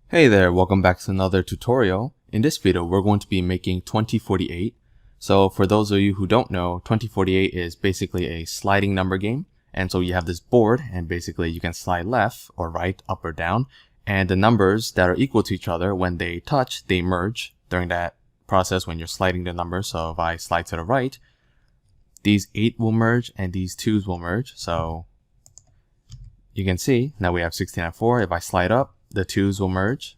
Hey there, welcome back to another tutorial. In this video, we're going to be making 2048. So for those of you who don't know, 2048 is basically a sliding number game. And so you have this board and basically you can slide left or right, up or down. And the numbers that are equal to each other, when they touch, they merge during that process when you're sliding the numbers. So if I slide to the right, these 8 will merge and these 2's will merge. So you can see now we have 16 and 4. If I slide up, the 2's will merge.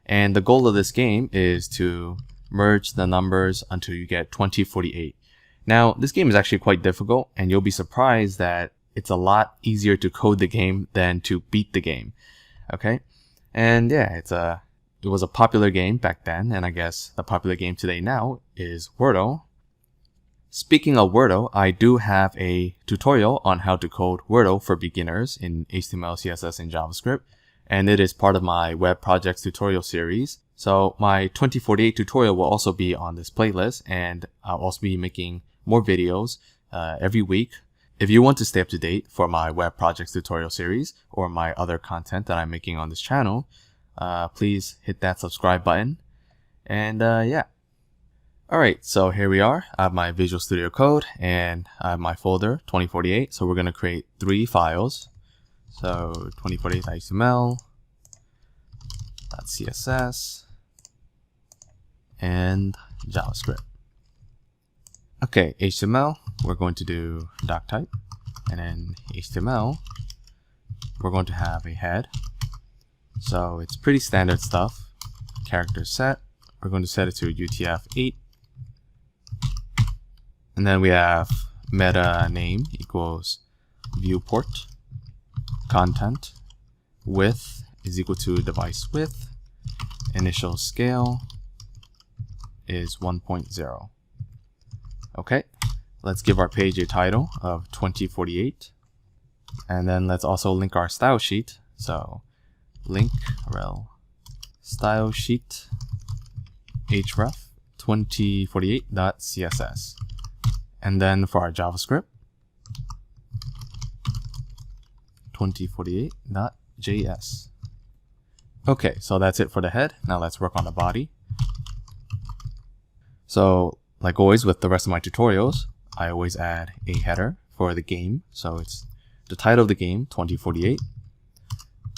And the goal of this game is to merge the numbers until you get 2048. Now, this game is actually quite difficult, and you'll be surprised that it's a lot easier to code the game than to beat the game. Okay? And yeah, it was a popular game back then, and I guess the popular game today now is Wordle. Speaking of Wordle, I do have a tutorial on how to code Wordle for beginners in HTML, CSS, and JavaScript, and it is part of my web projects tutorial series. So my 2048 tutorial will also be on this playlist, and I'll also be making more videos every week. If you want to stay up to date for my web projects tutorial series or my other content that I'm making on this channel, please hit that subscribe button. And yeah. Alright, so here we are. I have my Visual Studio Code and I have my folder 2048. So we're going to create 3 files. So 2048.html, .css, and JavaScript. Okay, HTML, we're going to do doctype, and then HTML, we're going to have a head. So it's pretty standard stuff. Character set, we're going to set it to UTF-8. And then we have meta name equals viewport. Content width is equal to device width. Initial scale is 1.0. Okay, let's give our page a title of 2048. And then let's also link our style sheet. So link rel style sheet href 2048.css. And then for our JavaScript, 2048.js. Okay, so that's it for the head. Now let's work on the body. So like always with the rest of my tutorials, I always add a header for the game. So it's the title of the game, 2048.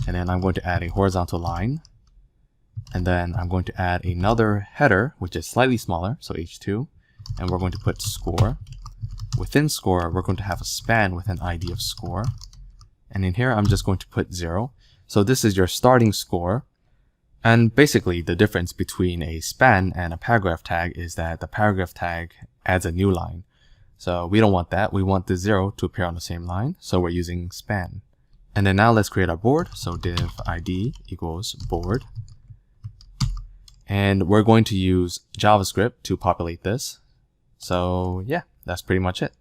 And then I'm going to add a horizontal line. And then I'm going to add another header, which is slightly smaller, so h2. And we're going to put score. Within score, we're going to have a span with an ID of score. And in here, I'm just going to put 0. So this is your starting score. And basically, the difference between a span and a paragraph tag is that the paragraph tag adds a new line. So we don't want that. We want the 0 to appear on the same line. So we're using span. And then now let's create our board. So div ID equals board. And we're going to use JavaScript to populate this. So yeah, that's pretty much it.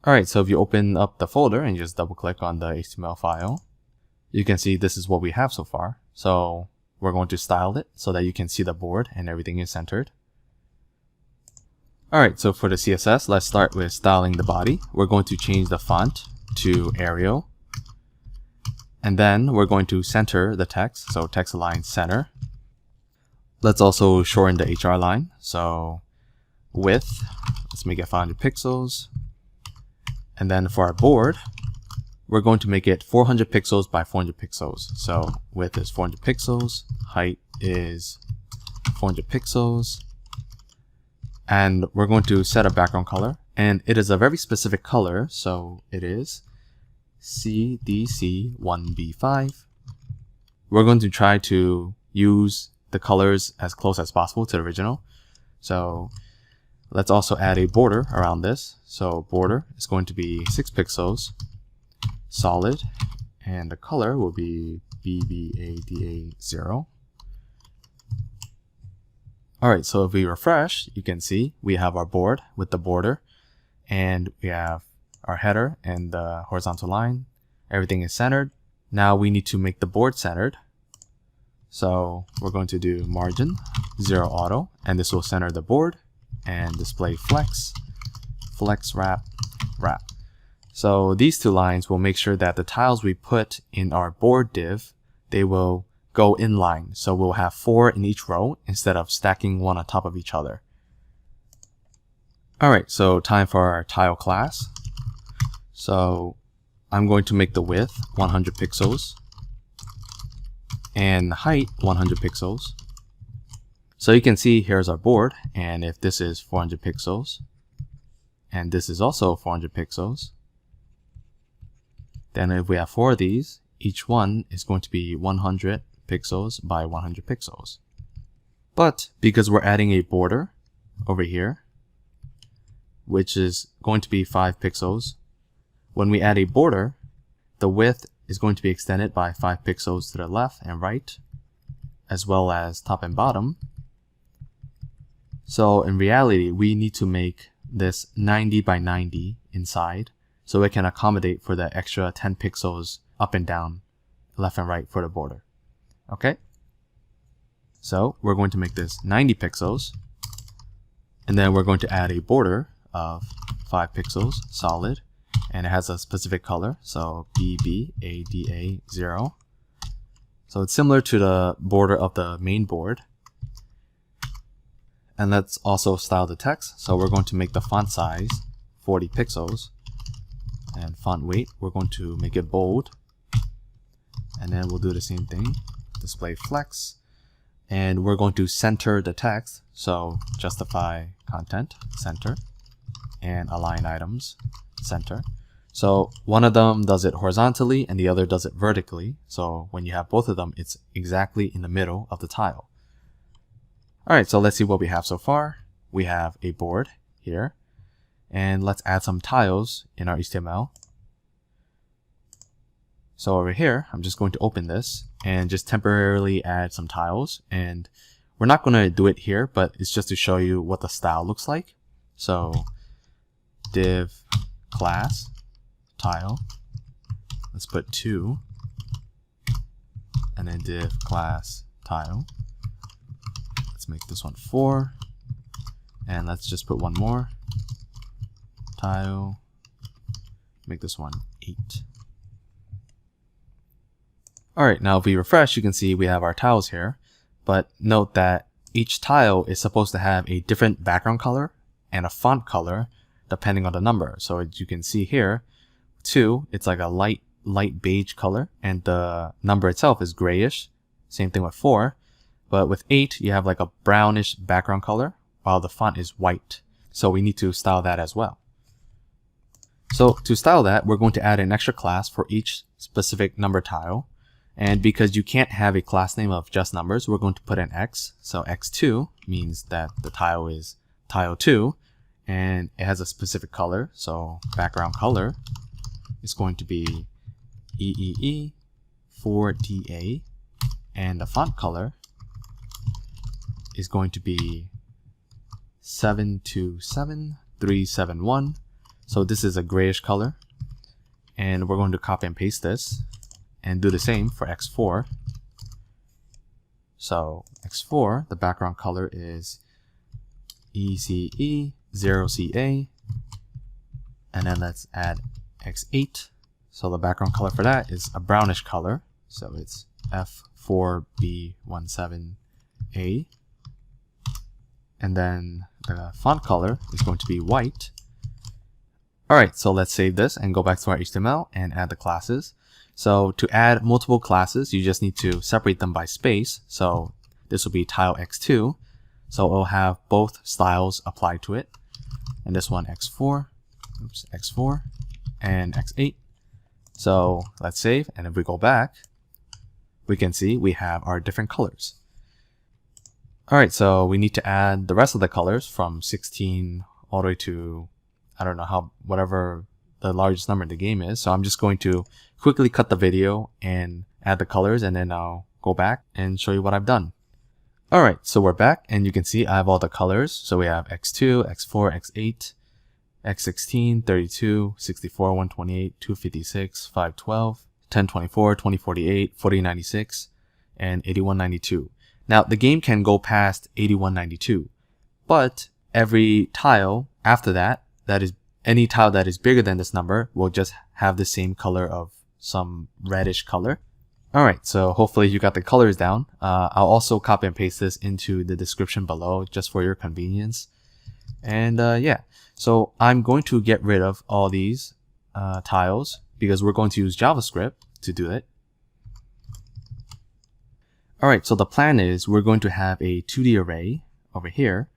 Alright, so if you open up the folder and you just double click on the HTML file, you can see this is what we have so far. So we're going to style it so that you can see the board and everything is centered. Alright, so for the CSS, let's start with styling the body. We're going to change the font to Arial. And then we're going to center the text, so text align center. Let's also shorten the HR line. So width, let's make it 500 pixels. And then for our board, we're going to make it 400 pixels by 400 pixels. So width is 400 pixels, height is 400 pixels. And we're going to set a background color. And it is a very specific color, so it is CDC1B5. We're going to try to use the colors as close as possible to the original. So let's also add a border around this. So border is going to be 6 pixels, solid, and the color will be BBADA0. Alright, so if we refresh, you can see we have our board with the border, and we have our header and the horizontal line. Everything is centered. Now we need to make the board centered. So we're going to do margin 0 auto, and this will center the board. And display flex wrap. So these two lines will make sure that the tiles we put in our board div, they will go inline. So we'll have 4 in each row instead of stacking one on top of each other. Alright, so time for our tile class. So I'm going to make the width 100 pixels and the height 100 pixels. So you can see here's our board, and if this is 400 pixels and this is also 400 pixels, then if we have 4 of these, each one is going to be 100 pixels by 100 pixels. But because we're adding a border over here, which is going to be 5 pixels, when we add a border, the width is going to be extended by 5 pixels to the left and right, as well as top and bottom. So in reality, we need to make this 90 by 90 inside, so it can accommodate for the extra 10 pixels up and down, left and right for the border. Okay? So we're going to make this 90 pixels, and then we're going to add a border of 5 pixels solid, and it has a specific color, so BBADA0. So it's similar to the border of the main board. And let's also style the text. So we're going to make the font size 40 pixels, and font weight, we're going to make it bold. And then we'll do the same thing, display flex, and we're going to center the text. So justify content, center, and align items, center. So one of them does it horizontally and the other does it vertically. So when you have both of them, it's exactly in the middle of the tile. Alright, so let's see what we have so far. We have a board here, and let's add some tiles in our HTML. So over here, I'm just going to open this and just temporarily add some tiles, and we're not going to do it here, but it's just to show you what the style looks like. So div class tile, let's put 2, and then div class tile. Let's make this one 4, and let's just put one more tile, make this one 8. Alright, now if we refresh, you can see we have our tiles here, but note that each tile is supposed to have a different background color and a font color depending on the number. So as you can see here, 2, it's like a light beige color, and the number itself is grayish. Same thing with 4. But with 8, you have like a brownish background color, while the font is white. So we need to style that as well. So to style that, we're going to add an extra class for each specific number tile. And because you can't have a class name of just numbers, we're going to put an X. So X2 means that the tile is tile 2, and it has a specific color. So background color is going to be EEE4DA, and the font color is going to be 727371. So this is a grayish color, and we're going to copy and paste this and do the same for X4. So X4, the background color is ECE0CA, and then let's add X8. So the background color for that is a brownish color, so it's F4B17A. And then the font color is going to be white. Alright, so let's save this and go back to our HTML and add the classes. So to add multiple classes, you just need to separate them by space. So this will be tile X2. So it'll have both styles applied to it. And this one X4, X4, and X8. So let's save, and if we go back, we can see we have our different colors. Alright, so we need to add the rest of the colors from 16 all the way to, I don't know, whatever the largest number in the game is. So I'm just going to quickly cut the video and add the colors, and then I'll go back and show you what I've done. Alright, so we're back, and you can see I have all the colors. So we have X2, X4, X8, X16, 32, 64, 128, 256, 512, 1024, 2048, 4096, and 8192. Now, the game can go past 8192, but every tile after that, that is any tile that is bigger than this number, will just have the same color of some reddish color. Alright, so hopefully you got the colors down. I'll also copy and paste this into the description below just for your convenience. And yeah, so I'm going to get rid of all these tiles because we're going to use JavaScript to do it. Alright, so the plan is we're going to have a 2D array over here,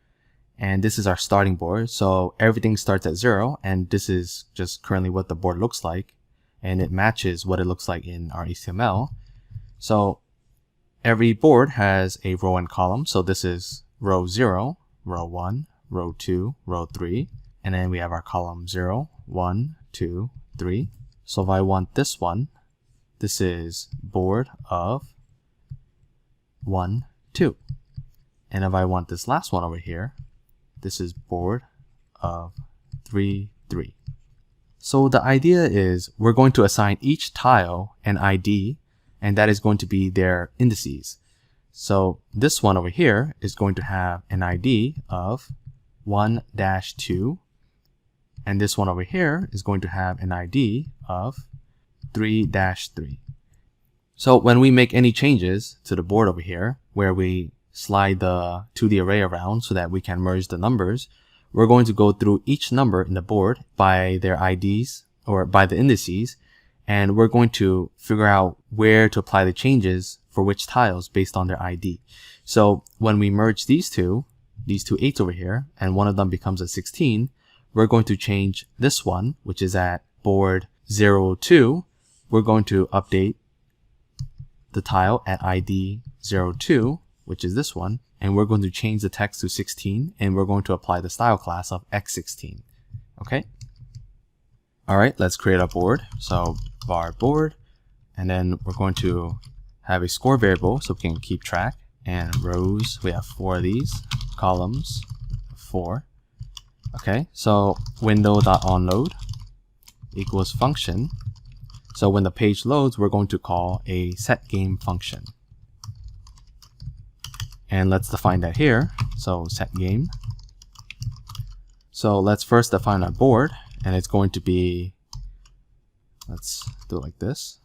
and this is our starting board. So everything starts at 0, and this is just currently what the board looks like, and it matches what it looks like in our HTML. So every board has a row and column. So this is row 0, row 1, row 2, row 3, and then we have our column 0, 1, 2, 3. So if I want this one, this is board of 1, 2. And if I want this last one over here, this is board of 3, 3. So the idea is we're going to assign each tile an ID, and that is going to be their indices. So this one over here is going to have an ID of 1-2, and this one over here is going to have an ID of 3-3. So when we make any changes to the board over here, where we slide the 2D array around so that we can merge the numbers, we're going to go through each number in the board by their IDs or by the indices, and we're going to figure out where to apply the changes for which tiles based on their ID. So when we merge these two 8s over here, and one of them becomes a 16, we're going to change this one, which is at board 02. We're going to update the tile at ID 02, which is this one, and we're going to change the text to 16, and we're going to apply the style class of x16. Okay? Alright, let's create a board. So var board, and then we're going to have a score variable so we can keep track. And rows, we have 4 of these. Columns, 4. Okay, so window.onload equals function. So when the page loads, we're going to call a setGame function. And let's define that here. So setGame. So let's first define our board, and it's going to be, let's do it like this,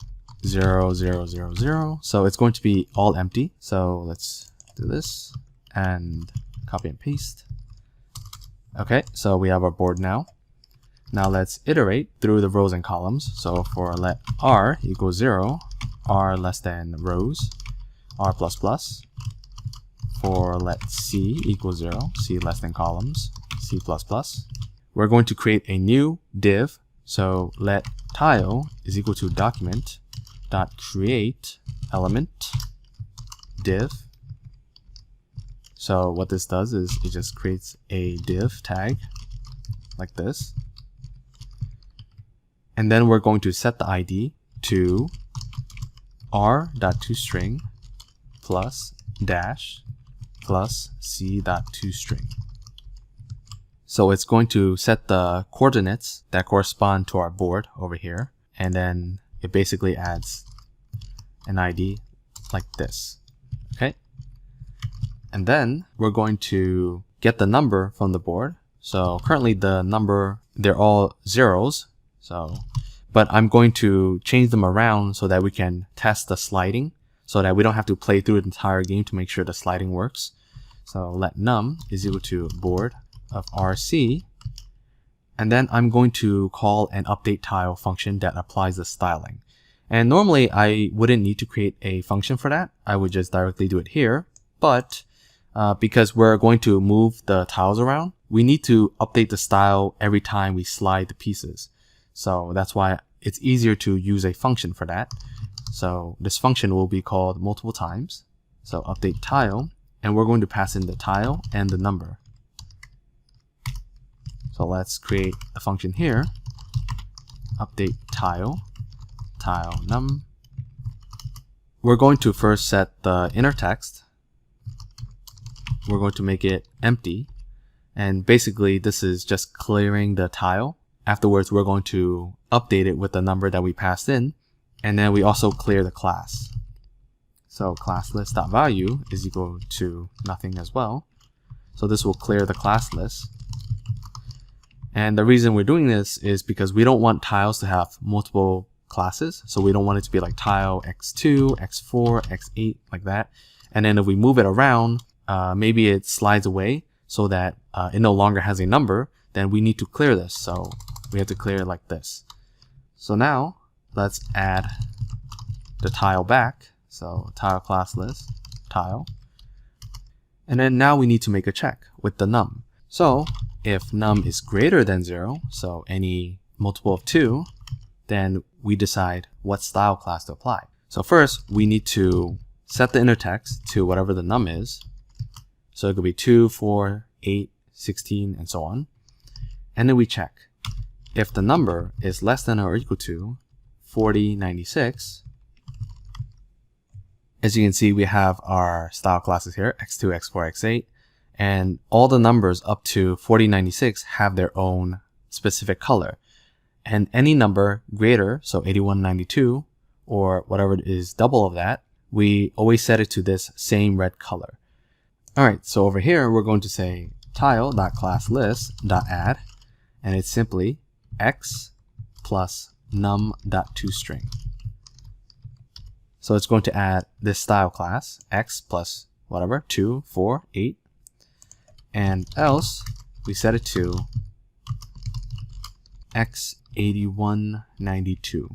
0, 0, 0, 0. So it's going to be all empty. So let's do this and copy and paste. Okay, so we have our board now. Now let's iterate through the rows and columns. So for let r equals 0, r less than rows, r plus plus. For let c equals 0, c less than columns, c plus plus. We're going to create a new div. So let tile is equal to document dot create element div. So what this does is it just creates a div tag like this. And then we're going to set the ID to r.toString plus dash plus c.toString. So it's going to set the coordinates that correspond to our board over here, and then it basically adds an ID like this. Okay? And then we're going to get the number from the board. So currently the number, they're all zeros. So, but I'm going to change them around so that we can test the sliding, so that we don't have to play through the entire game to make sure the sliding works. So let num is equal to board of RC, and then I'm going to call an update tile function that applies the styling. And normally I wouldn't need to create a function for that. I would just directly do it here, but because we're going to move the tiles around, we need to update the style every time we slide the pieces. So that's why it's easier to use a function for that. So this function will be called multiple times. So update tile, and we're going to pass in the tile and the number. So let's create a function here. Update tile, tile num. We're going to first set the inner text. We're going to make it empty. And basically this is just clearing the tile. Afterwards, we're going to update it with the number that we passed in. And then we also clear the class. So class list.value is equal to nothing as well. So this will clear the class list. And the reason we're doing this is because we don't want tiles to have multiple classes. So we don't want it to be like tile x2, x4, x8 like that. And then if we move it around, maybe it slides away so that it no longer has a number, then we need to clear this. So we have to clear it like this. So now let's add the tile back. So tile class list, tile. And then now we need to make a check with the num. So if num is greater than 0, so any multiple of 2, then we decide what style class to apply. So first, we need to set the inner text to whatever the num is. So it could be 2, 4, 8, 16, and so on. And then we check. If the number is less than or equal to 40, 96, as you can see, we have our style classes here, x2, x4, x8, and all the numbers up to 4096 have their own specific color. And any number greater, so 8192, or whatever is double of that, we always set it to this same red color. Alright, so over here, we're going to say tile.classList.add, and it's simply x plus num.toString. So it's going to add this style class, x plus whatever, 2, 4, 8, and else we set it to x8192.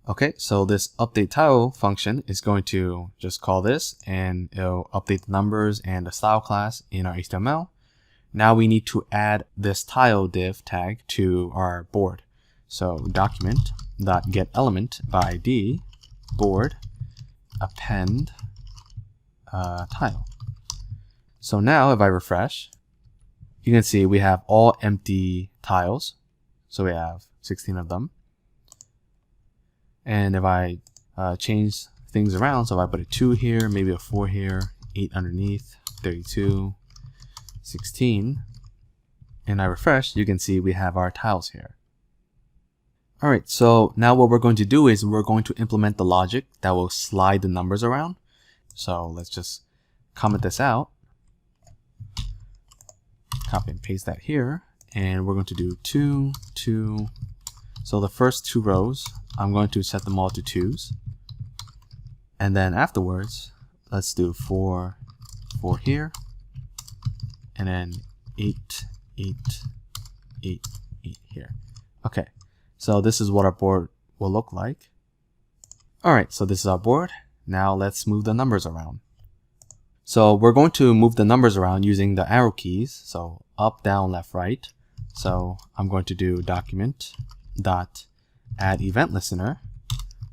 Okay, so this update tile function is going to just call this, and it'll update the numbers and the style class in our HTML. Now we need to add this tile div tag to our board. So document.getElement by ID board append tile. So now if I refresh, you can see we have all empty tiles. So we have 16 of them. And if I change things around, so if I put a 2 here, maybe a 4 here, 8 underneath, 32, 16, and I refresh, you can see we have our tiles here. Alright, so now what we're going to do is we're going to implement the logic that will slide the numbers around. So let's just comment this out, copy and paste that here, and we're going to do 2, 2. So the first 2 rows, I'm going to set them all to 2s. And then afterwards, let's do 4, 4 here, and then 8, 8, 8, 8 here. Okay. So this is what our board will look like. Alright, so this is our board. Now let's move the numbers around. So we're going to move the numbers around using the arrow keys. So up, down, left, right. So I'm going to do document.add event listener.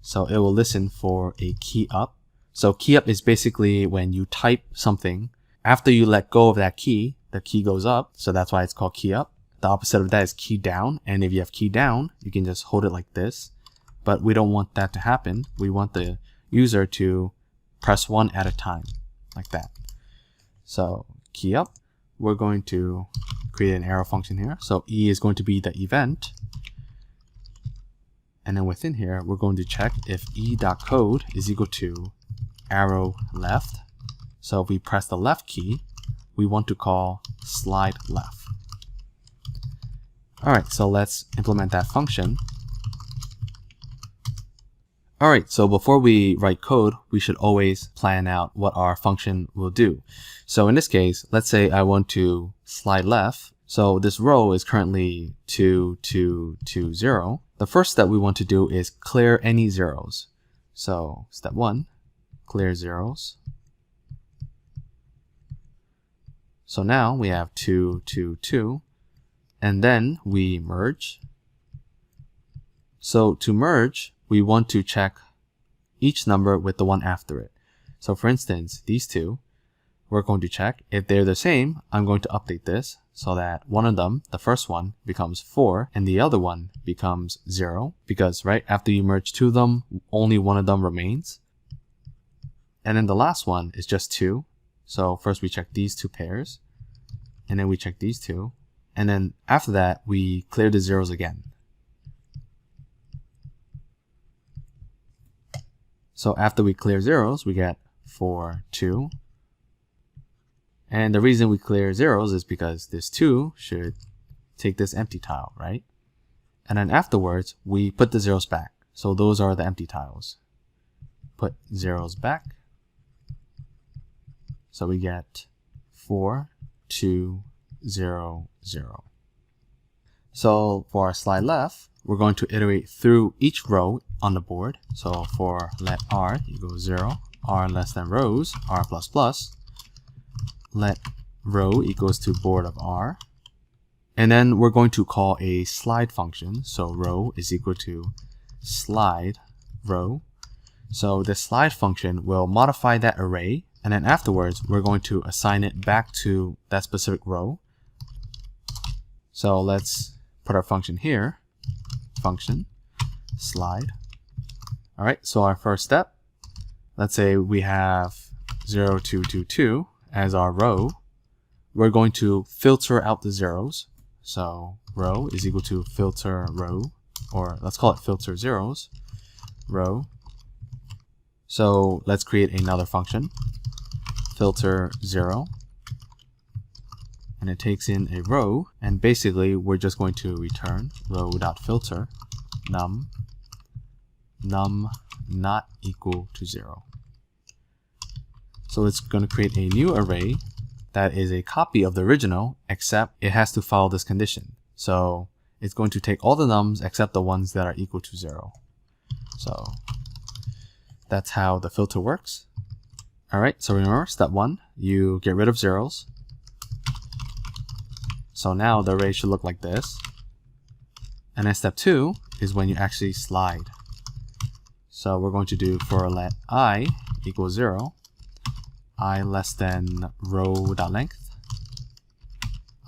So it will listen for a key up. So key up is basically when you type something, after you let go of that key, the key goes up. So that's why it's called key up. The opposite of that is key down, and if you have key down, you can just hold it like this. But we don't want that to happen. We want the user to press one at a time, like that. So key up, we're going to create an arrow function here. So E is going to be the event. And then within here, we're going to check if e.code is equal to arrow left. So if we press the left key, we want to call slide left. Alright, so let's implement that function. Alright, so before we write code, we should always plan out what our function will do. So in this case, let's say I want to slide left. So this row is currently 2, 2, 2, 0. The first step we want to do is clear any zeros. So step 1, clear zeros. So now we have 2, 2, 2. And then we merge. So to merge, we want to check each number with the one after it. So for instance, these two, we're going to check if they're the same. I'm going to update this so that one of them, the first one, becomes 4 and the other one becomes 0, because right after you merge 2 of them, only one of them remains. And then the last one is just 2. So first we check these 2 pairs, and then we check these 2. And then after that, we clear the zeros again. So after we clear zeros, we get 4, 2. And the reason we clear zeros is because this 2 should take this empty tile, right? And then afterwards, we put the zeros back. So those are the empty tiles. Put zeros back. So we get 4, 2, 0, 0. So for our slide left, we're going to iterate through each row on the board. So for let r equals 0, r less than rows, r plus plus. Let row equals to board of r. And then we're going to call a slide function. So row is equal to slide row. So the slide function will modify that array. And then afterwards, we're going to assign it back to that specific row. So let's put our function here. Function slide. All right, so our first step, let's say we have 0, 2, 2, 2 as our row. We're going to filter out the zeros. So row is equal to filter row, or let's call it filter zeros, row. So let's create another function, filter 0. And it takes in a row, and basically we're just going to return row.filter num not equal to 0. So it's going to create a new array that is a copy of the original, except it has to follow this condition. So it's going to take all the nums except the ones that are equal to 0. So that's how the filter works. Alright, so remember, step 1, you get rid of zeros. So now the array should look like this. And then step 2 is when you actually slide. So we're going to do for let I equals 0, I less than row.length,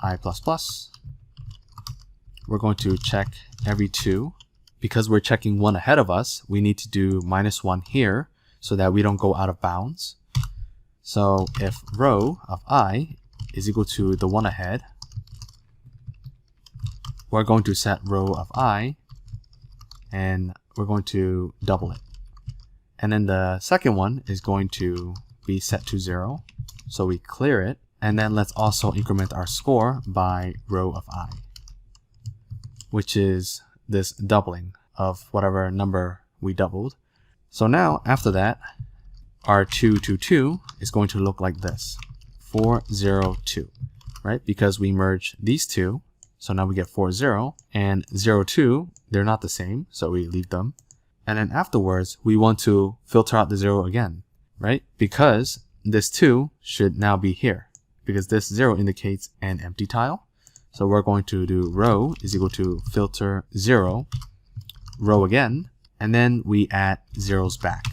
I plus plus. We're going to check every 2. Because we're checking 1 ahead of us, we need to do -1 here so that we don't go out of bounds. So if row of I is equal to the 1 ahead, we're going to set row of I and we're going to double it. And then the second one is going to be set to 0. So we clear it. And then let's also increment our score by row of I, which is this doubling of whatever number we doubled. So now after that, our 2, 2, 2 is going to look like this, 4, 0, 2, right? Because we merge these two. So now we get 4, 0 and 0, 2. They're not the same, so we leave them. And then afterwards, we want to filter out the 0 again, right? Because this 2 should now be here, because this 0 indicates an empty tile. So we're going to do row is equal to filter 0, row again, and then we add zeros back.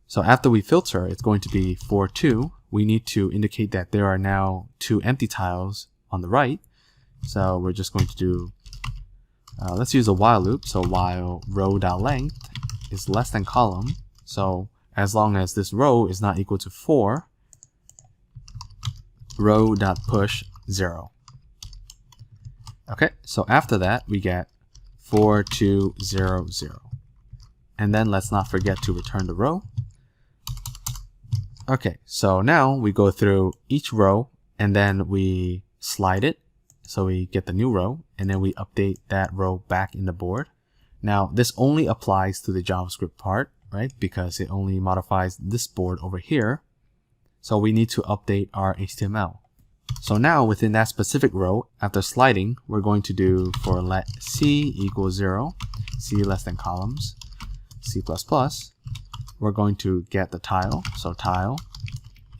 So after we filter, it's going to be 4, 2. We need to indicate that there are now 2 empty tiles on the right. So we're just going to do, let's use a while loop. So while row.length is less than column. So as long as this row is not equal to 4, row.push 0. Okay, so after that we get 4, 2, 0, 0. And then let's not forget to return the row. Okay, so now we go through each row and then we slide it. So we get the new row and then we update that row back in the board. Now this only applies to the JavaScript part, right? Because it only modifies this board over here. So we need to update our HTML. So now within that specific row, after sliding, we're going to do for let C equals 0, C less than columns, C++, we're going to get the tile. So tile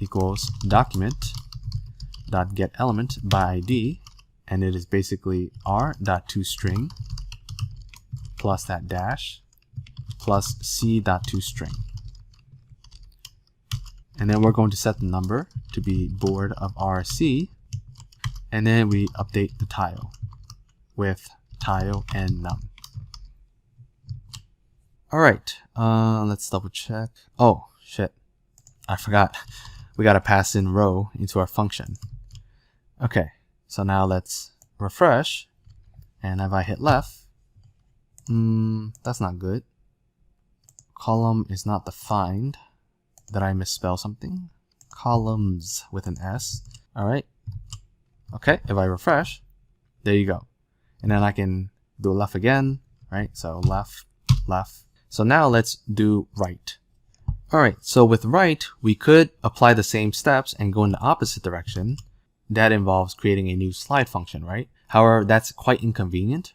equals document.getElement by ID, and it is basically r.toString plus that dash plus c.toString. And then we're going to set the number to be board of RC, and then we update the tile with tile and num. Alright, let's double check. Oh, shit. I forgot. We gotta pass in row into our function. Okay, so now let's refresh. And if I hit left, that's not good. Column is not defined. Did I misspell something? Columns with an S. Alright. Okay, if I refresh, there you go. and then I can do left again, right? So left, left. So now let's do right. All right, so with right, we could apply the same steps and go in the opposite direction. That involves creating a new slide function, right? However, that's quite inconvenient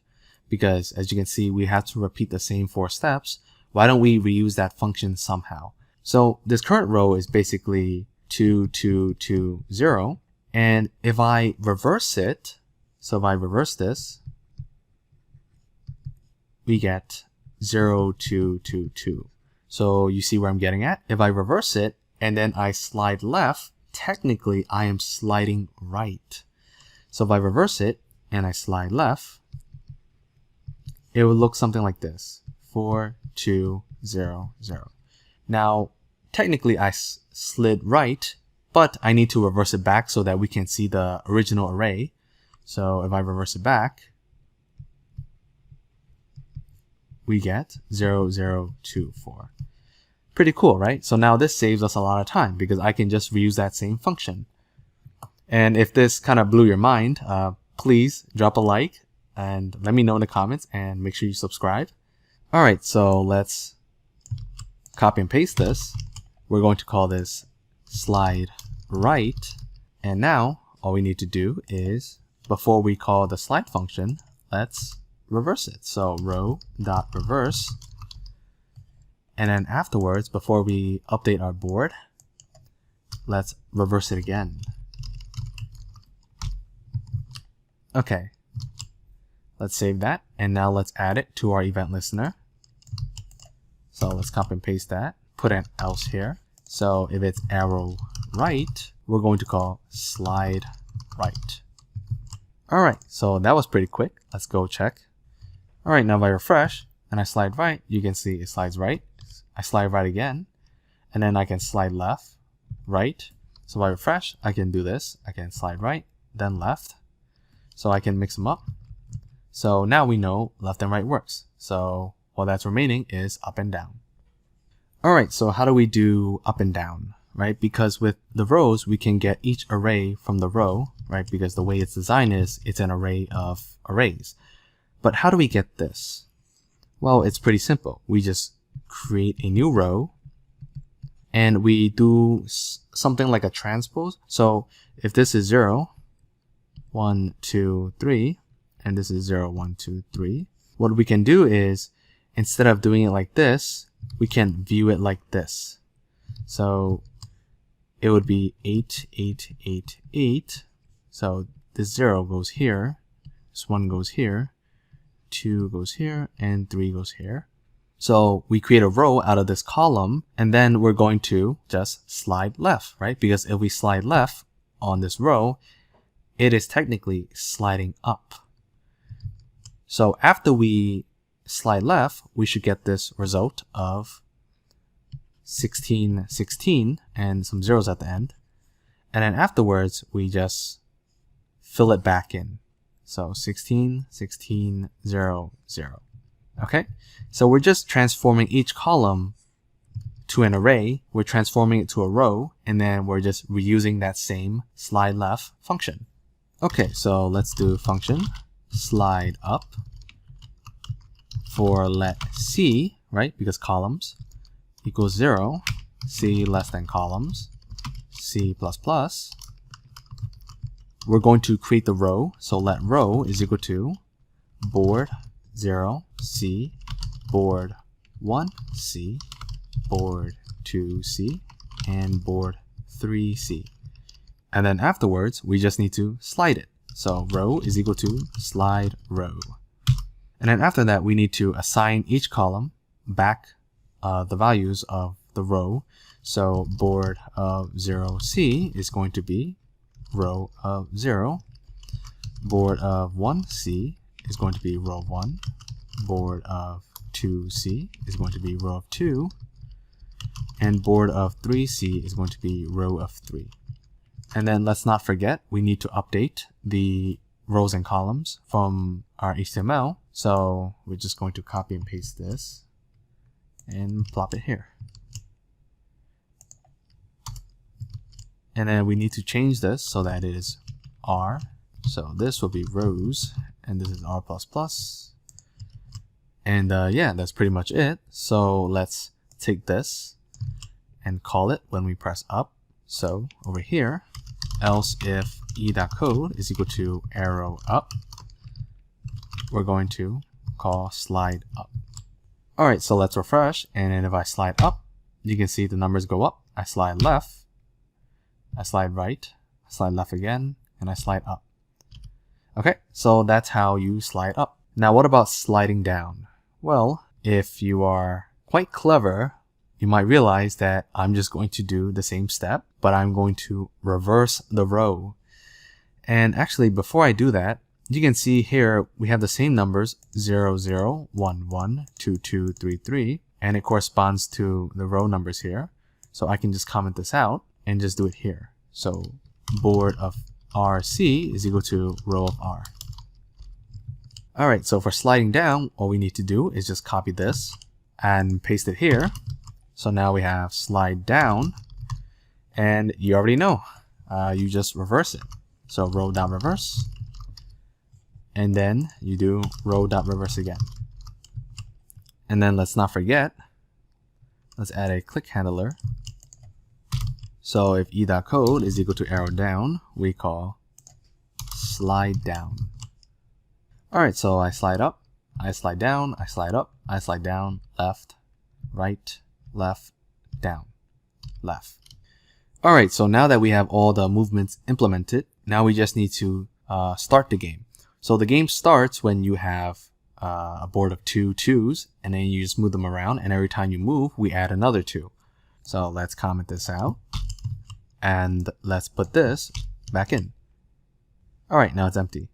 because as you can see, we have to repeat the same 4 steps. Why don't we reuse that function somehow? So this current row is basically 2, 2, 2, 0. And if I reverse it, so if I reverse this, we get 0, 2, 2, 2. So you see where I'm getting at? If I reverse it and then I slide left, technically I am sliding right. So if I reverse it and I slide left, it would look something like this. 4, 2, 0, 0. Now, technically I slid right, but I need to reverse it back so that we can see the original array. So if I reverse it back, we get 0, 0, 2, 4. Pretty cool, right? So now this saves us a lot of time because I can just reuse that same function. And if this kind of blew your mind, please drop a like and let me know in the comments and make sure you subscribe. All right, so let's copy and paste this. We're going to call this slide right. And now all we need to do is, before we call the slide function, let's reverse it. So row.reverse. And then afterwards, before we update our board, let's reverse it again. Okay, let's save that. And now let's add it to our event listener. So let's copy and paste that, put an else here. So if it's arrow right, we're going to call slide right. All right, so that was pretty quick. Let's go check. All right, now if I refresh and I slide right, you can see it slides right. I slide right again, and then I can slide left, right. So if I refresh, I can do this. I can slide right, then left. So I can mix them up. So now we know left and right works. So all that's remaining is up and down. All right, so how do we do up and down, right? Because with the rows, we can get each array from the row, right? Because the way it's designed is it's an array of arrays. But how do we get this? Well, it's pretty simple. We just create a new row and we do something like a transpose. So if this is 0, 1, 2, 3, and this is 0, 1, 2, 3, what we can do is, instead of doing it like this, we can view it like this. So it would be 8, 8, 8, 8. So this 0 goes here, this 1 goes here, 2 goes here, and 3 goes here. So we create a row out of this column, and then we're going to just slide left, right? Because if we slide left on this row, it is technically sliding up. So after we slide left, we should get this result of 16, 16, and some zeros at the end. And then afterwards, we just fill it back in. So 16, 16, 0, 0. Okay, so we're just transforming each column to an array. We're transforming it to a row, and then we're just reusing that same slide left function. Okay, so let's do function slide up for let c, right? Because columns equals 0, c less than columns, c++. We're going to create the row. So let row is equal to board 0, C, board 1, C, board 2, C, and board 3, C. And then afterwards, we just need to slide it. So row is equal to slide row. And then after that, we need to assign each column back the values of the row. So board of 0C is going to be row of 0. Board of 1C is going to be row of 1. Board of 2C is going to be row of 2. And board of 3C is going to be row of 3. And then let's not forget, we need to update the rows and columns from our HTML. So we're just going to copy and paste this and plop it here. And then we need to change this so that it is R. So this will be rows, and this is r++. And yeah, that's pretty much it. So let's take this and call it when we press up. So over here, else if e.code is equal to arrow up, we're going to call slide up. All right, so let's refresh. And then if I slide up, you can see the numbers go up. I slide left, I slide right, I slide left again, and I slide up. Okay, so that's how you slide up. Now, what about sliding down? Well, if you are quite clever, you might realize that I'm just going to do the same step, but I'm going to reverse the row. And actually, before I do that, you can see here we have the same numbers 0, 0, 1, 1, 2, 2, 3, 3, and it corresponds to the row numbers here. So I can just comment this out and just do it here. So board of RC is equal to row of R. All right, so for sliding down, all we need to do is just copy this and paste it here. So now we have slide down, and you already know, you just reverse it. So row.reverse, and then you do row.reverse again. And then let's not forget, let's add a click handler. So if e.code is equal to arrow down, we call slide down. All right, so I slide up, I slide down, I slide up, I slide down, left, right, left, down, left. All right, so now that we have all the movements implemented, now we just need to start the game. So the game starts when you have a board of 2 2s, and then you just move them around, and every time you move, we add another 2. So let's comment this out, and let's put this back in. All right, now it's empty.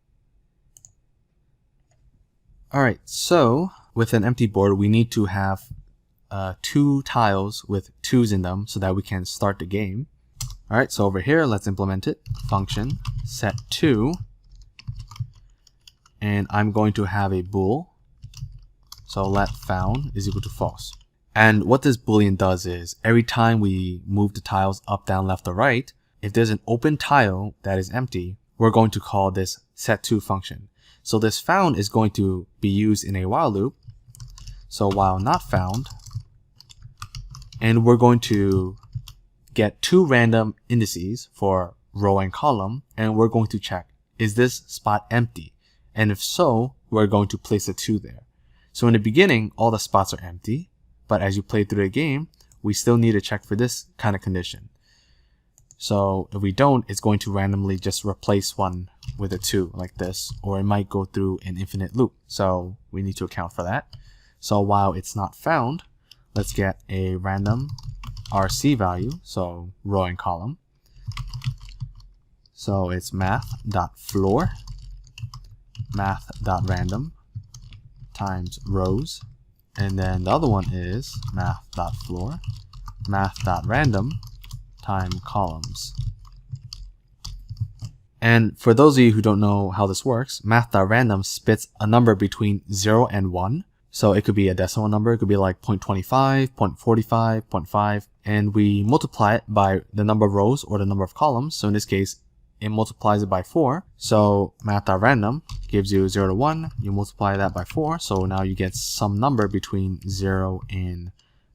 All right, so with an empty board, we need to have 2 tiles with 2s in them so that we can start the game. All right, so over here, let's implement it. Function set2, and I'm going to have a bool. So let found is equal to false. And what this boolean does is every time we move the tiles up, down, left, or right, if there's an open tile that is empty, we're going to call this set2 function. So this found is going to be used in a while loop. So while not found, and we're going to get 2 random indices for row and column, and we're going to check, is this spot empty? And if so, we're going to place a 2 there. So in the beginning, all the spots are empty, but as you play through the game, we still need to check for this kind of condition. So if we don't, it's going to randomly just replace one with a 2 like this, or it might go through an infinite loop. So we need to account for that. So while it's not found, let's get a random RC value, so row and column. So it's math.floor, math.random times rows, and then the other one is math.floor, math.random times columns. And for those of you who don't know how this works, math.random spits a number between 0 and 1. So it could be a decimal number, it could be like 0.25, 0.45, 0.5, and we multiply it by the number of rows or the number of columns. So in this case, it multiplies it by 4. So math.random gives you 0 to 1, you multiply that by 4, so now you get some number between 0 and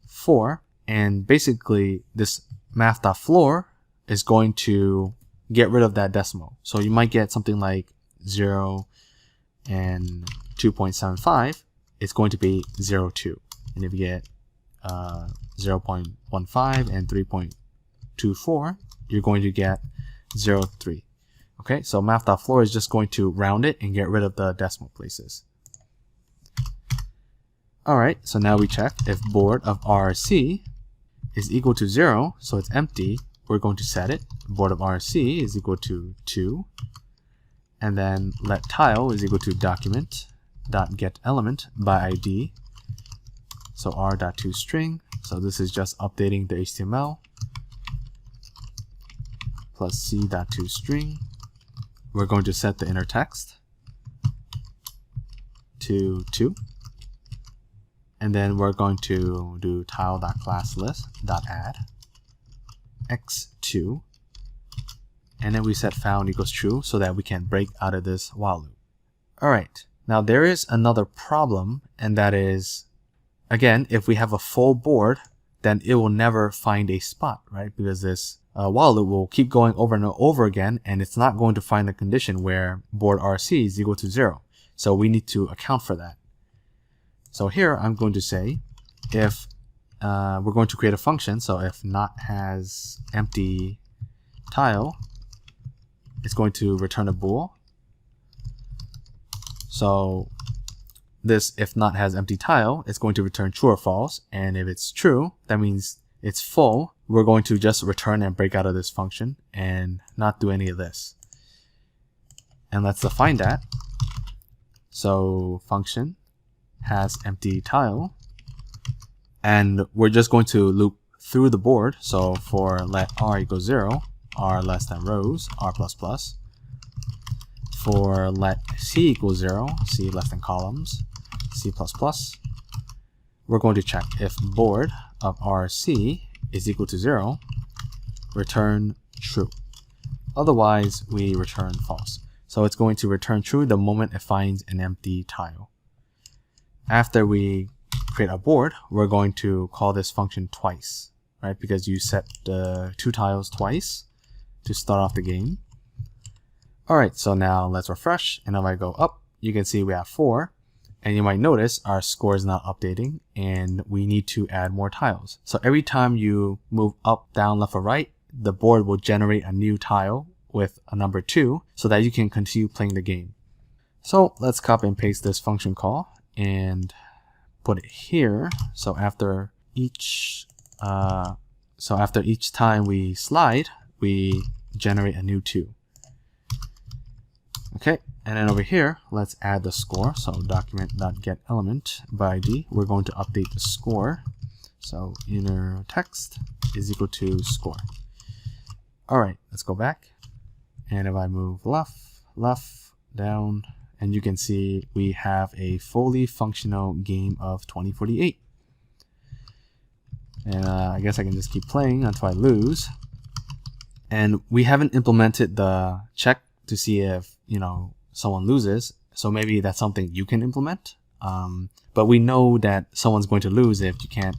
4. And basically, this math.floor is going to get rid of that decimal. So you might get something like 0 and 2.75. It's going to be 0.2. And if you get 0.15 and 3.24, you're going to get 0.3. Okay, so math.floor is just going to round it and get rid of the decimal places. Alright, so now we check if board of RC is equal to 0, so it's empty. We're going to set it. Board of RC is equal to 2. And then let tile is equal to document.getElement by ID. So r.toString. So this is just updating the HTML. Plus c.toString. We're going to set the inner text to 2. And then we're going to do tile.classlist.add x2. And then we set found equals true so that we can break out of this while loop. All right, now there is another problem, and that is, again, if we have a full board, then it will never find a spot, right? Because this while loop will keep going over and over again, and it's not going to find a condition where board RC is equal to 0. So we need to account for that. So here I'm going to say if we're going to create a function, so if not has empty tile, it's going to return a bool. So this if not has empty tile, it's going to return true or false, and if it's true, that means it's full. We're going to just return and break out of this function and not do any of this. And let's define that. So function has empty tile, and we're just going to loop through the board. So for let r equals 0, r less than rows, r plus plus. For let c equals 0, c less than columns, c plus plus. We're going to check if board of rc is equal to 0, return true. Otherwise, we return false. So it's going to return true the moment it finds an empty tile. After we create a board, we're going to call this function twice, right? Because you set the 2 tiles twice to start off the game. All right, so now let's refresh, and if I go up, you can see we have 4, and you might notice our score is not updating, and we need to add more tiles. So every time you move up, down, left, or right, the board will generate a new tile with a number 2 so that you can continue playing the game. So let's copy and paste this function call and put it here. So after each time we slide, we generate a new 2. Okay, and then over here, let's add the score. So document.getElement by ID, we're going to update the score. So inner text is equal to score. All right, let's go back. And if I move left, down, and you can see we have a fully functional game of 2048. And I guess I can just keep playing until I lose. And we haven't implemented the check to see if, someone loses. So maybe that's something you can implement. But we know that someone's going to lose if you can't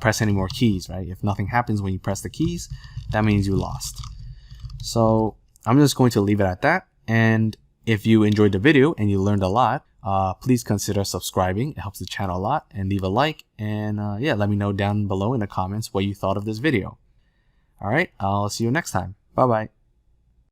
press any more keys, right? If nothing happens when you press the keys, that means you lost. So I'm just going to leave it at that. And if you enjoyed the video and you learned a lot, please consider subscribing. It helps the channel a lot. And leave a like. And yeah, let me know down below in the comments what you thought of this video. All right, I'll see you next time. Bye-bye.